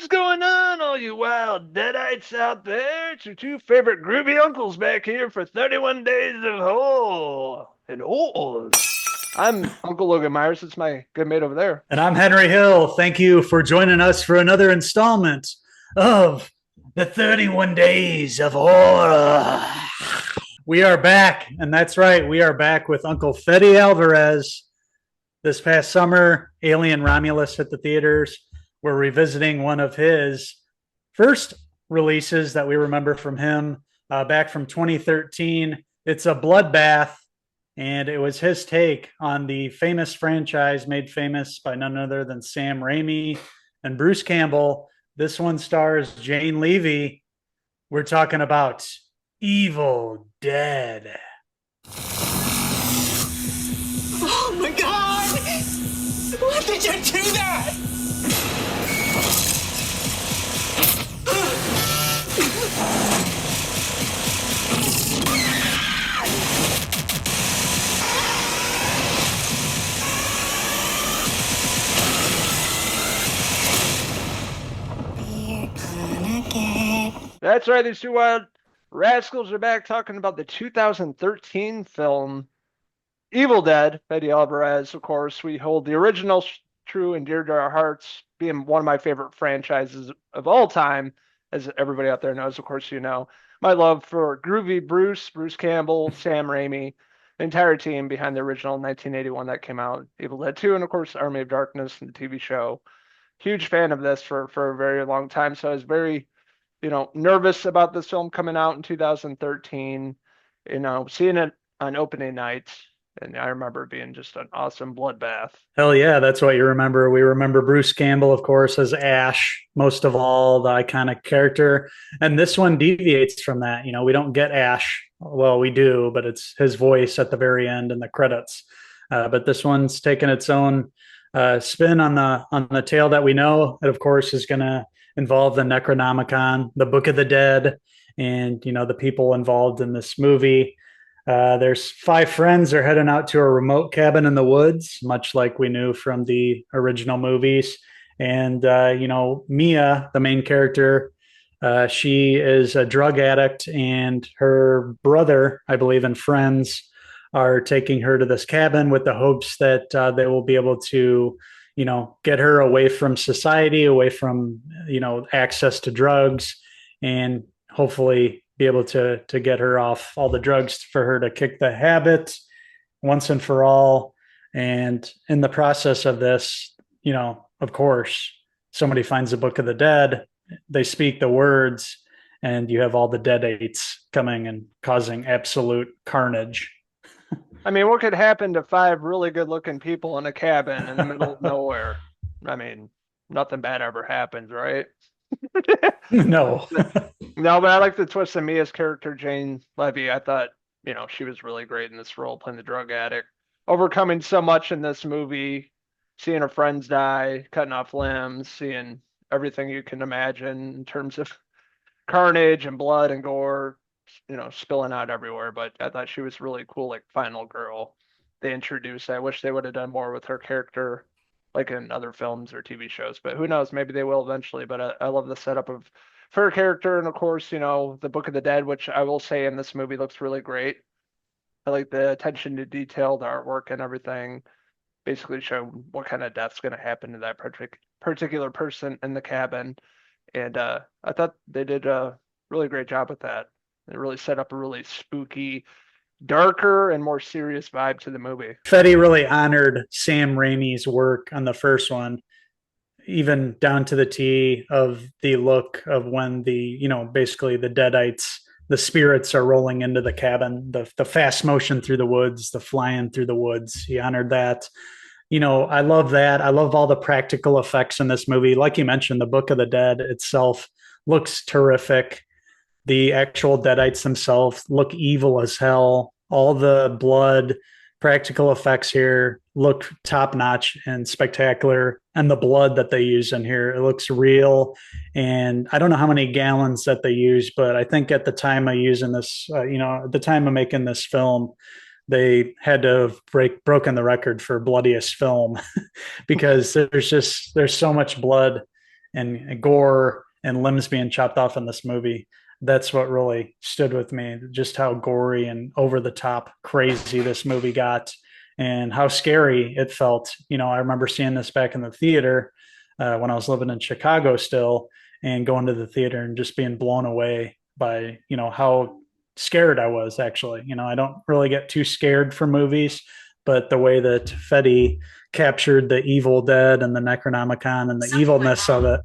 What's going on, all you wild deadites out there? It's your two favorite groovy uncles back here for 31 days of hole and holes. I'm Uncle Logan Myers. It's my good mate over there. And I'm Henry Hill. Thank you for joining us for another installment of the 31 Days of Horror. We are back, and that's right, we are back with Uncle Fede Alvarez. This past summer, Alien Romulus hit the theaters. We're revisiting one of his first releases that we remember from him back from 2013. It's a bloodbath, and it was his take on the famous franchise made famous by none other than Sam Raimi and Bruce Campbell. This one stars Jane Levy. We're talking about Evil Dead. Oh my God! Why did you do that? That's right, these two wild rascals are back talking about the 2013 film Evil Dead. Fede Alvarez, of course. We hold the original true and dear to our hearts, being one of my favorite franchises of all time, as everybody out there knows. Of course, you know my love for groovy Bruce Campbell, Sam Raimi, the entire team behind the original 1981 that came out, Evil Dead 2, and of course Army of Darkness and the TV show. Huge fan of this for a very long time, so I was very nervous about this film coming out in 2013, seeing it on opening night. And I remember it being just an awesome bloodbath. Hell yeah, that's what you remember. We remember Bruce Campbell, of course, as Ash, most of all, the iconic character. And this one deviates from that. You know, we don't get Ash. Well, we do, but it's his voice at the very end in the credits. But this one's taken its own spin on the tale that we know. It, of course, is going to involve the Necronomicon, the Book of the Dead, and the people involved in this movie. There's five friends. They're heading out to a remote cabin in the woods, much like we knew from the original movies. And Mia, the main character, she is a drug addict, and her brother, I believe, and friends are taking her to this cabin with the hopes that they will be able to get her away from society, away from access to drugs, and hopefully be able to get her off all the drugs for her to kick the habit once and for all. And in the process of this, of course, somebody finds the Book of the Dead, they speak the words, and you have all the deadites coming and causing absolute carnage. I mean, what could happen to five really good-looking people in a cabin in the middle of nowhere? I mean, nothing bad ever happens, right? No. No, but I like the twist of Mia's character, Jane Levy. I thought, she was really great in this role, playing the drug addict, overcoming so much in this movie, seeing her friends die, cutting off limbs, seeing everything you can imagine in terms of carnage and blood and gore, spilling out everywhere. But I thought she was really cool, like final girl they introduced. I wish they would have done more with her character, like in other films or TV shows. But who knows? Maybe they will eventually. But I love the setup of her character, and of course, the Book of the Dead, which I will say in this movie looks really great. I like the attention to detail, the artwork, and everything. Basically, showing what kind of death's going to happen to that particular person in the cabin. And I thought they did a really great job with that. They really set up a really spooky, darker, and more serious vibe to the movie. Fetty really honored Sam Raimi's work on the first one, even down to the T of the look of when basically the deadites, the spirits are rolling into the cabin, the fast motion through the woods, the flying through the woods. He honored that. I love that. I love all the practical effects in this movie. Like you mentioned, the Book of the Dead itself looks terrific. The actual deadites themselves look evil as hell. All the blood, practical effects here look top notch and spectacular. And the blood that they use in here, it looks real. And I don't know how many gallons that they use, but I think at the time of using this, at the time of making this film, they had to have broken the record for bloodiest film because there's so much blood and gore and limbs being chopped off in this movie. That's what really stood with me, just how gory and over the top crazy this movie got and how scary it felt. I remember seeing this back in the theater when I was living in Chicago still, and going to the theater and just being blown away by, how scared I was actually. I don't really get too scared for movies, but the way that Fede captured the Evil Dead and the Necronomicon and the evilness of it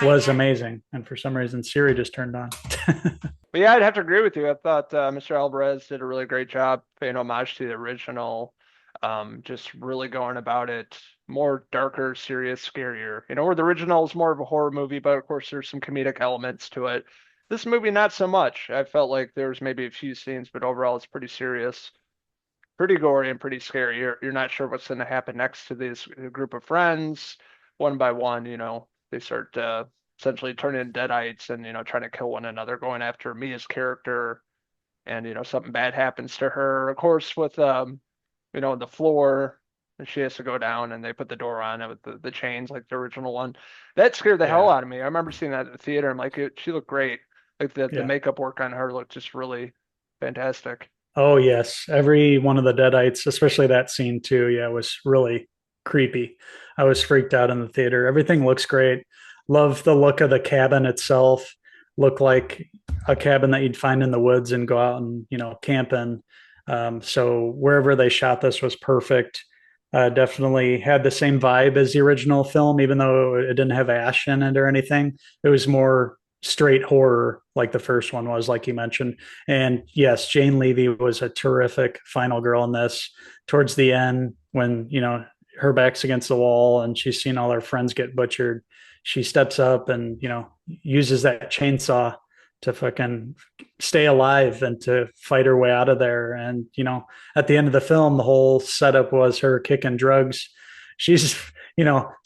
was amazing. And for some reason, Siri just turned on. But yeah, I'd have to agree with you. I thought Mr. Alvarez did a really great job paying homage to the original. Just really going about it more darker, serious, scarier. Where the original is more of a horror movie, but of course there's some comedic elements to it. This movie, not so much. I felt like there's maybe a few scenes, but overall it's pretty serious, pretty gory, and pretty scary. You're not sure what's going to happen next to this group of friends. One by one, they start essentially turning into deadites and trying to kill one another, going after Mia's character, and something bad happens to her. Of course, with the floor, and she has to go down, and they put the door on it with the chains like the original one. That scared the hell out of me. I remember seeing that at the theater. I'm like, she looked great. Like the makeup work on her looked just really fantastic. Oh yes, every one of the deadites, especially that scene too. Yeah, was really creepy. I was freaked out in the theater. Everything looks great. Love the look of the cabin itself. Look like a cabin that you'd find in the woods and go out and camp in. So wherever they shot this was perfect. Definitely had the same vibe as the original film, even though it didn't have Ash in it or anything. It was more straight horror like the first one was, like you mentioned. And yes, Jane Levy was a terrific final girl in this. Towards the end, when her back's against the wall and she's seen all her friends get butchered, she steps up and uses that chainsaw to fucking stay alive and to fight her way out of there. And at the end of the film, the whole setup was her kicking drugs. She's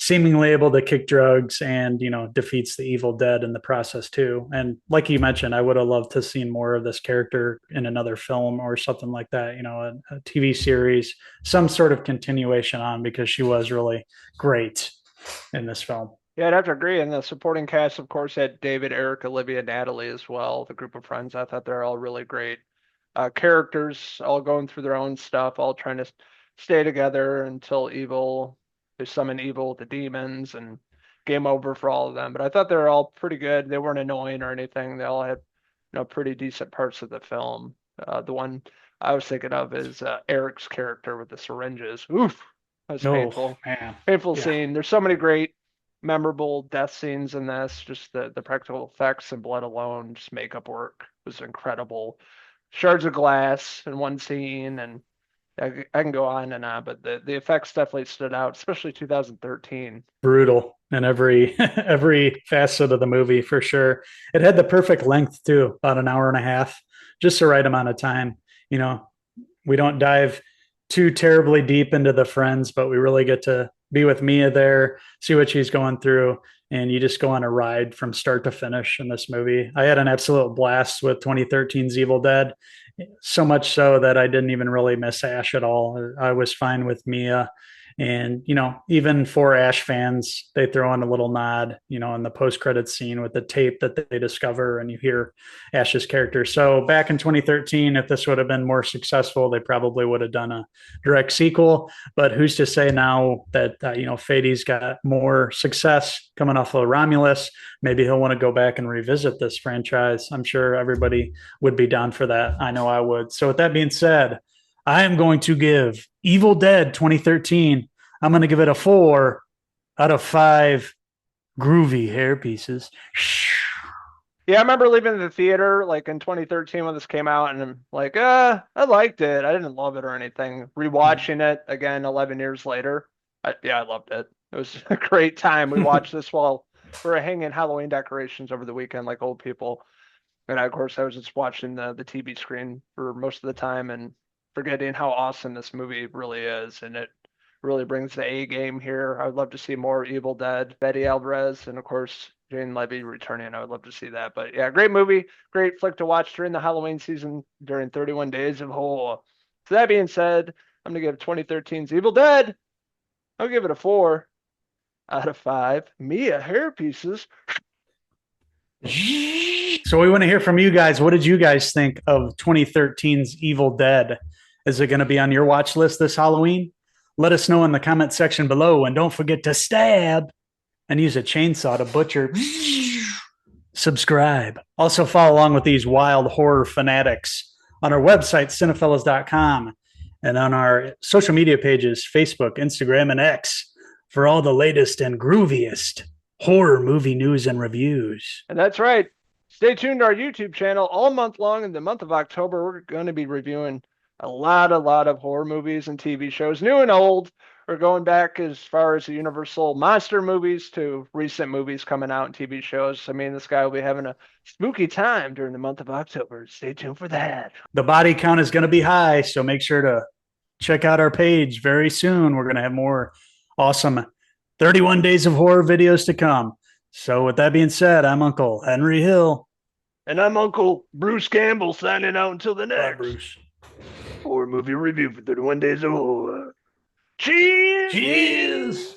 seemingly able to kick drugs and, defeats the Evil Dead in the process too. And like you mentioned, I would have loved to seen more of this character in another film or something like that, a TV series, some sort of continuation on, because she was really great in this film. Yeah, I'd have to agree. And the supporting cast, of course, had David, Eric, Olivia, Natalie as well. The group of friends, I thought they're all really great characters, all going through their own stuff, all trying to stay together until they summon evil, the demons, and game over for all of them. But I thought they were all pretty good. They weren't annoying or anything. They all had, pretty decent parts of the film. The one I was thinking of is Eric's character with the syringes. Oof, that was painful. Man. Painful scene. There's so many great memorable death scenes in this. Just the practical effects and blood alone, just makeup work was incredible. Shards of glass in one scene, and I can go on and on, but the effects definitely stood out, especially 2013. Brutal in every every facet of the movie for sure. It had the perfect length too, about an hour and a half, just the right amount of time. We don't dive too terribly deep into the friends, but we really get to be with Mia there, see what she's going through, and you just go on a ride from start to finish in this movie. I had an absolute blast with 2013's Evil Dead, so much so that I didn't even really miss Ash at all. I was fine with Mia. And, even for Ash fans, they throw in a little nod, in the post-credits scene with the tape that they discover and you hear Ash's character. So back in 2013, if this would have been more successful, they probably would have done a direct sequel. But who's to say now that, Fede's got more success coming off of Romulus? Maybe he'll want to go back and revisit this franchise. I'm sure everybody would be down for that. I know I would. So with that being said, I am going to give Evil Dead 2013, I'm going to give it a 4 out of 5 groovy hair pieces. Yeah, I remember leaving the theater like in 2013 when this came out, and I'm like, I liked it. I didn't love it or anything. Rewatching it again 11 years later, I loved it. It was a great time. We watched this while we were hanging Halloween decorations over the weekend like old people. And of course, I was just watching the TV screen for most of the time and forgetting how awesome this movie really is. And it really brings the A game here. I would love to see more Evil Dead, Fede Alvarez, and of course, Jane Levy returning. I would love to see that. But yeah, great movie, great flick to watch during the Halloween season during 31 Days of Horror. So that being said, I'm going to give 2013's Evil Dead, I'll give it a 4. out of 5 Mia hair pieces. So we want to hear from you guys. What did you guys think of 2013's Evil Dead? Is it going to be on your watch list this Halloween? Let us know in the comment section below. And don't forget to stab and use a chainsaw to butcher. Subscribe. Also follow along with these wild horror fanatics on our website, Cinephellas.com, and on our social media pages, Facebook, Instagram, and X, for all the latest and grooviest horror movie news and reviews. And that's right. Stay tuned to our YouTube channel all month long. In the month of October, we're going to be reviewing a lot of horror movies and TV shows, new and old. We're going back as far as the Universal monster movies to recent movies coming out and TV shows. I mean, this guy will be having a spooky time during the month of October. Stay tuned for that. The body count is going to be high, so make sure to check out our page very soon. We're going to have more awesome 31 Days of Horror videos to come. So with that being said, I'm Uncle Henry Hill. And I'm Uncle Bruce Campbell signing out until the next Bruce. horror movie review for 31 Days of Horror. Cheers! Cheers!